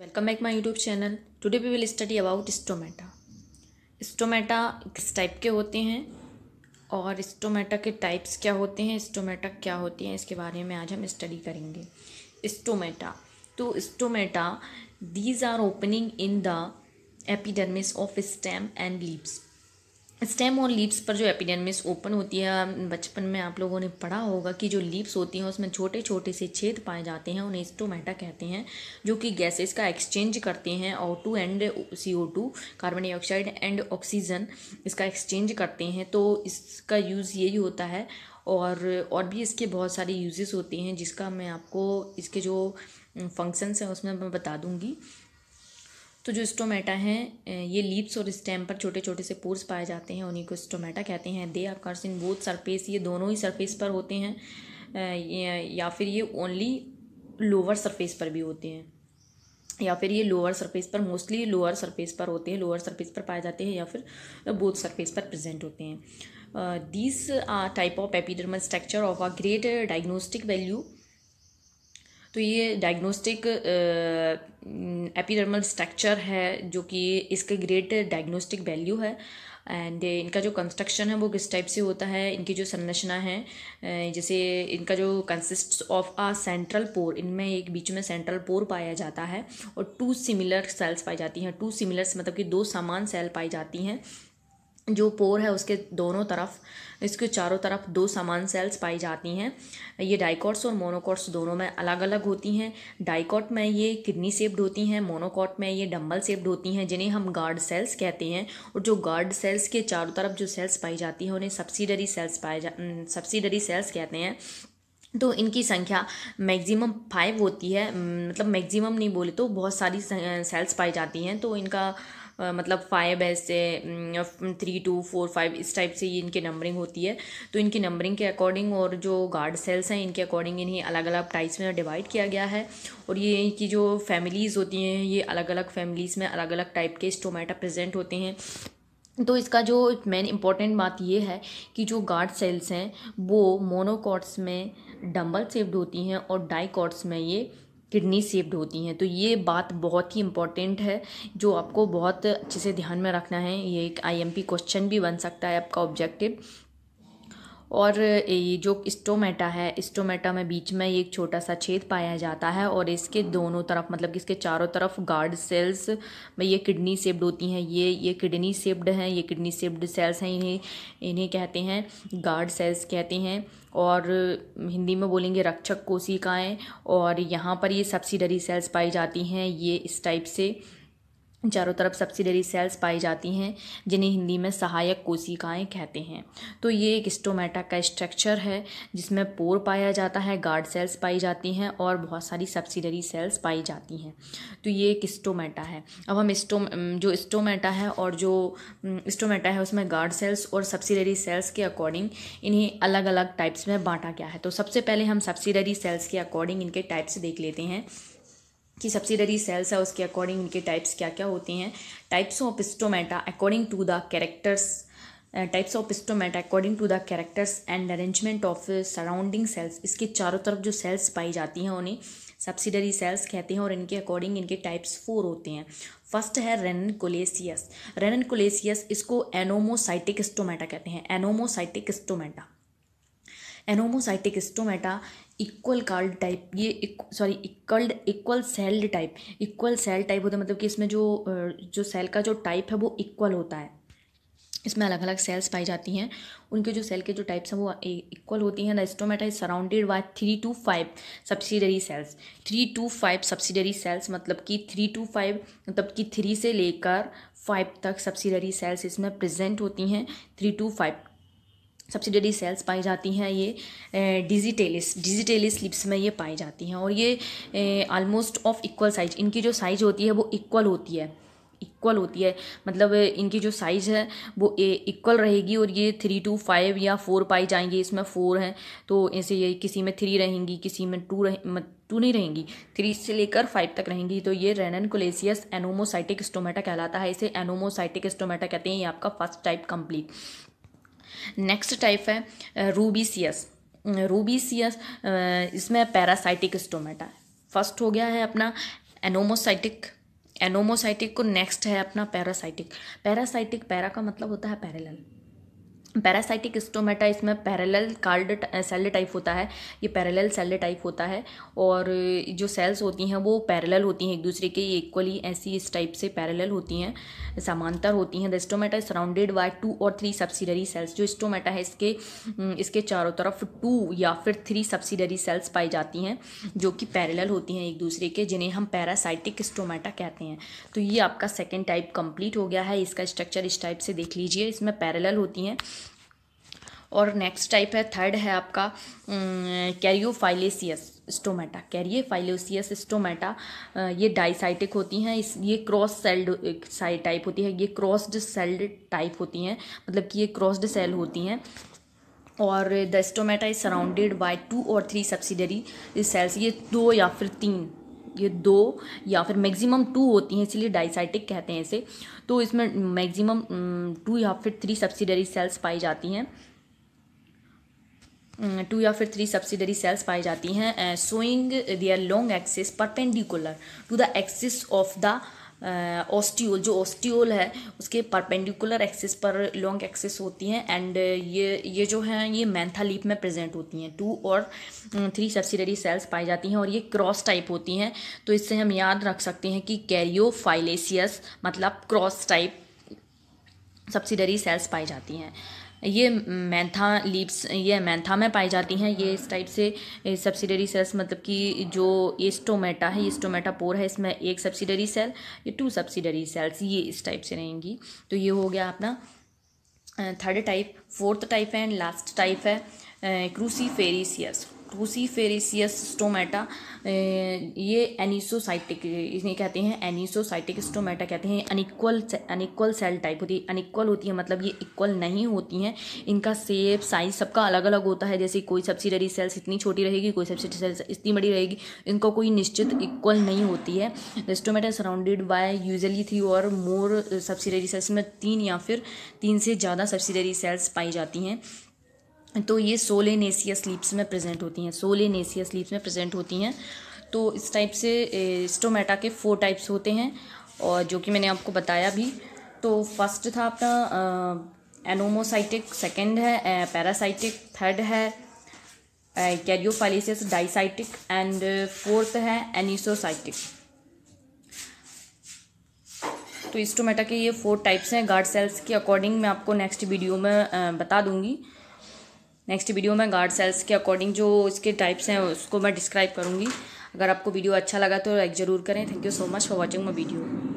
Welcome back my YouTube channel. Today we will study about stomata. Stomata किस type के होते हैं और स्टोमेटा के टाइप्स क्या होते हैं, स्टोमेटा क्या होती हैं, इसके बारे में आज हम स्टडी करेंगे. स्टोमेटा. तो stomata these are opening in the epidermis of stem and leaves. Stem और लीव्स पर जो एपिडर्मिस ओपन होती है, बचपन में आप लोगों ने पढ़ा होगा कि जो लीव्स होती हैं उसमें छोटे छोटे से छेद पाए जाते हैं, उन्हें स्टोमेटा कहते हैं, जो कि गैसेस का एक्सचेंज करते हैं. O2 and CO2, carbon dioxide and oxygen, इसका एक्सचेंज करते हैं. तो इसका यूज़ यही होता है और भी इसके बहुत सारे यूजेस होते हैं, जिसका मैं आपको इसके जो फंक्शंस हैं उसमें मैं बता दूंगी. तो जो स्टोमेटा हैं, ये लीव्स और स्टेम पर छोटे छोटे से पोर्स पाए जाते हैं, उन्हीं को स्टोमेटा कहते हैं. दे अकर्स इन बोथ सरफेस, ये दोनों ही सरफेस पर होते हैं, या फिर ये ओनली लोअर सरफेस पर भी होते हैं, या फिर ये लोअर सरफेस पर, मोस्टली लोअर सरफेस पर होते हैं, लोअर सरफेस पर पाए जाते हैं, या फिर बोथ सरफेस पर प्रेजेंट होते हैं. This type of epidermal structure of a great diagnostic value. तो ये डायग्नोस्टिक एपिडर्मल स्ट्रक्चर है जो कि इसके ग्रेट डायग्नोस्टिक वैल्यू है. एंड इनका जो कंस्ट्रक्शन है वो किस टाइप से होता है, इनकी जो संरचना है, जैसे इनका जो कंसिस्ट ऑफ अ सेंट्रल पोर, इनमें एक बीच में सेंट्रल पोर पाया जाता है और 2 सिमिलर सेल्स पाई जाती हैं. 2 सिमिलर मतलब कि 2 समान सेल पाई जाती हैं. जो पोर है उसके दोनों तरफ, इसके चारों तरफ 2 समान सेल्स पाई जाती हैं. ये डाइकॉट्स और मोनोकॉट्स दोनों में अलग अलग होती हैं. डाइकॉट में ये किडनी शेप्ड होती हैं, मोनोकॉट में ये डंबल शेप्ड होती हैं, जिन्हें हम गार्ड सेल्स कहते हैं. और जो गार्ड सेल्स के चारों तरफ जो सेल्स पाई जाती हैं उन्हें सब्सिडरी सेल्स कहते हैं. तो इनकी संख्या मैक्सिमम 5 होती है, मतलब मैक्सिमम नहीं बोले तो बहुत सारी सेल्स पाई जाती हैं. तो इनका मतलब 5 ऐसे 3 2 4 5 इस टाइप से ये इनकी नंबरिंग होती है. तो इनकी नंबरिंग के अकॉर्डिंग और जो गार्ड सेल्स हैं इनके अकॉर्डिंग इन्हें अलग अलग टाइप्स में डिवाइड किया गया है. और ये इनकी जो फैमिलीज़ होती हैं, ये अलग अलग फैमिलीज़ में अलग अलग टाइप के स्टोमेटा प्रेजेंट होते हैं. तो इसका जो मेन इंपॉर्टेंट बात ये है कि जो गार्ड सेल्स हैं वो मोनोकॉट्स में डंबल शेप्ड होती हैं और डाइकॉट्स में ये किडनी शेप्ड होती हैं. तो ये बात बहुत ही इंपॉर्टेंट है जो आपको बहुत अच्छे से ध्यान में रखना है. ये एक IMP क्वेश्चन भी बन सकता है आपका ऑब्जेक्टिव. और ये जो स्टोमेटा है, स्टोमेटा में बीच में एक छोटा सा छेद पाया जाता है और इसके दोनों तरफ मतलब कि इसके चारों तरफ गार्ड सेल्स में ये किडनी शेप्ड होती हैं. ये किडनी शेप्ड हैं, ये किडनी शेप्ड सेल्स हैं, इन्हें कहते हैं गार्ड सेल्स कहते हैं. और हिंदी में बोलेंगे रक्षक कोशिकाएं. और यहाँ पर ये सब्सिडरी सेल्स पाई जाती हैं, ये इस टाइप से चारों तरफ सब्सिडरी सेल्स पाई जाती हैं, जिन्हें हिंदी में सहायक कोशिकाएं कहते हैं. तो ये एक स्टोमेटा का स्ट्रक्चर है जिसमें पोर पाया जाता है, गार्ड सेल्स पाई जाती हैं और बहुत सारी सब्सिडरी सेल्स पाई जाती हैं. तो ये एक स्टोमेटा है. अब हम जो स्टोमेटा है और जो स्टोमेटा है उसमें गार्ड सेल्स और सब्सिडरी सेल्स के अकॉर्डिंग इन्हें अलग अलग टाइप्स में बांटा गया है. तो सबसे पहले हम सब्सिडरी सेल्स के अकॉर्डिंग इनके टाइप्स देख लेते हैं कि सब्सिडरी सेल्स है उसके अकॉर्डिंग इनके टाइप्स क्या क्या होते हैं. Types of stomata according to the characters, types of stomata according to the characters and arrangement of surrounding cells. इसके चारों तरफ जो सेल्स पाई जाती हैं उन्हें सब्सिडरी सेल्स कहते हैं और इनके अकॉर्डिंग इनके टाइप्स 4 होते हैं. फर्स्ट है रेननकुलेसियस. रेननकुलेसियस इसको एनोमोसाइटिक स्टोमेटा कहते हैं. Anomocytic stomata, anomocytic stomata equal card type, ये equal celled type. Equal cell type होता है मतलब कि इसमें जो सेल का जो टाइप है वो इक्वल होता है. इसमें अलग अलग सेल्स पाई जाती हैं, उनके जो सेल के जो टाइप्स हैं वो इक्वल होती हैं. The stomata is surrounded by 3 to 5 subsidiary cells. 3 to 5 subsidiary cells मतलब कि 3 to 5 मतलब कि 3 से लेकर 5 तक सब्सिडरी सेल्स इसमें प्रेजेंट होती हैं. 3 to 5 सब्सिडरी सेल्स पाई जाती हैं. ये डिजिटेलिस लिप्स में ये पाई जाती हैं और ये ऑलमोस्ट ऑफ इक्वल साइज. इनकी जो साइज होती है वो इक्वल होती है, मतलब इनकी जो साइज है वो इक्वल रहेगी. और ये 3 to 5 या 4 पाई जाएंगी. इसमें 4 हैं तो ऐसे ये किसी में 3 रहेंगी, किसी में 2 नहीं रहेंगी, 3 से लेकर 5 तक रहेंगी. तो ये रेननकुलेसियस एनोमोसाइटिक स्टोमेटा कहलाता है. इसे एनोमोसाइटिक स्टोमेटा कहते हैं. ये आपका first type complete. Next type है रूबीसियस. रूबीसियस इसमें पैरासाइटिक स्टोमेटा है. फर्स्ट हो गया है अपना एनोमोसाइटिक। एनोमोसाइटिक को नेक्स्ट है अपना पैरासाइटिक। पैरासाइटिक, पैरा का मतलब होता है पैरेलल। पैरासाइटिक स्टोमेटा, इसमें पैरेलल कार्ड सेल टाइप होता है, ये पैरेलल सेल टाइप होता है और जो सेल्स होती हैं वो पैरेलल होती हैं एक दूसरे के, इक्वली ऐसी इस टाइप से पैरेलल होती हैं, समांतर होती हैं। The stomata is surrounded bye 2 और 3 सब्सिडरी सेल्स। जो स्टोमेटा है इसके चारों तरफ 2 या फिर 3 सब्सिडरी सेल्स पाई जाती हैं जो कि पैरेलल होती हैं एक दूसरे के, जिन्हें हम पैरासाइटिक स्टोमेटा कहते हैं। तो ये आपका सेकेंड टाइप कंप्लीट हो गया है। इसका स्ट्रक्चर इस टाइप से देख लीजिए, इसमें पैरेलल होती हैं। और नेक्स्ट टाइप है, थर्ड है आपका कैरियोफाइलेसियस स्टोमेटा। कैरियोफाइलेसियस स्टोमेटा ये डाइसाइटिक होती हैं, ये क्रॉस सेल्ड साइड टाइप होती है, ये क्रॉस्ड सेल्ड टाइप होती हैं, मतलब कि ये क्रॉस्ड सेल होती हैं। और the stomata is surrounded bye 2 और 3 सब्सिडरी सेल्स। ये 2 या फिर 3, ये 2 या फिर मैक्सिमम 2 होती हैं, इसलिए डाइसाइटिक कहते हैं इसे। तो इसमें मैक्सिमम 2 या फिर 3 सब्सिडरी सेल्स पाई जाती हैं, 2 या फिर 3 सब्सिडरी सेल्स पाई जाती हैं, showing their long axis perpendicular to the axis of the ostiole. जो ऑस्टियोल है उसके परपेंडिकुलर एक्सिस पर लॉन्ग एक्सिस होती हैं। एंड ये जो हैं ये मैंथा लीफ में प्रेजेंट होती हैं। 2 और 3 सब्सिडरी सेल्स पाई जाती हैं और ये क्रॉस टाइप होती हैं। तो इससे हम याद रख सकते हैं कि कैरियोफाइलेसियस मतलब क्रॉस टाइप सब्सिडरी सेल्स पाई जाती हैं। ये मैंथा लीव्स, ये मैंथा में पाई जाती हैं। ये इस टाइप से सब्सिडरी सेल्स, मतलब कि जो ये स्टोमेटा है, ये स्टोमेटा पोर है, इसमें 1 सब्सिडरी सेल, ये 2 सब्सिडरी सेल्स, ये इस टाइप से रहेंगी। तो ये हो गया अपना थर्ड टाइप। फोर्थ टाइप है एंड लास्ट टाइप है क्रूसीफेरिसियस। क्रूसीफेरिसियस स्टोमेटा, ये एनिसोसाइटिक इन्हें कहते हैं, एनिसोसाइटिक स्टोमेटा कहते हैं। अनइक्वल सेल टाइप होती है। अनइक्वल होती है मतलब ये इक्वल नहीं होती हैं। इनका शेप साइज सबका अलग अलग होता है, जैसे कोई सब्सिडरी सेल्स इतनी छोटी रहेगी, कोई सब्सिडरी सेल्स इतनी बड़ी रहेगी, इनका कोई निश्चित इक्वल नहीं होती है। स्टोमेटा सराउंडेड बाय यूजुअली 3 और मोर सब्सिडरी सेल्स, में 3 या फिर 3 से ज़्यादा सब्सिडरी सेल्स पाई जाती हैं। तो ये सोलेनेसियस लीव्स में प्रेजेंट होती हैं, सोलेनेसियस लीव्स में प्रेजेंट होती हैं। तो इस टाइप से स्टोमेटा के 4 टाइप्स होते हैं और जो कि मैंने आपको बताया भी। तो फर्स्ट था अपना एनोमोसाइटिक, सेकंड है पैरासाइटिक, थर्ड है कैरियोफाइलेसियस डाइसाइटिक एंड फोर्थ है एनिसोसाइटिक। तो स्टोमेटा के ये 4 टाइप्स हैं। गार्ड सेल्स के अकॉर्डिंग मैं आपको नेक्स्ट वीडियो में बता दूंगी। नेक्स्ट वीडियो में गार्ड सेल्स के अकॉर्डिंग जो इसके टाइप्स हैं उसको मैं डिस्क्राइब करूँगी। अगर आपको वीडियो अच्छा लगा तो लाइक ज़रूर करें। Thank you so much for watching my video.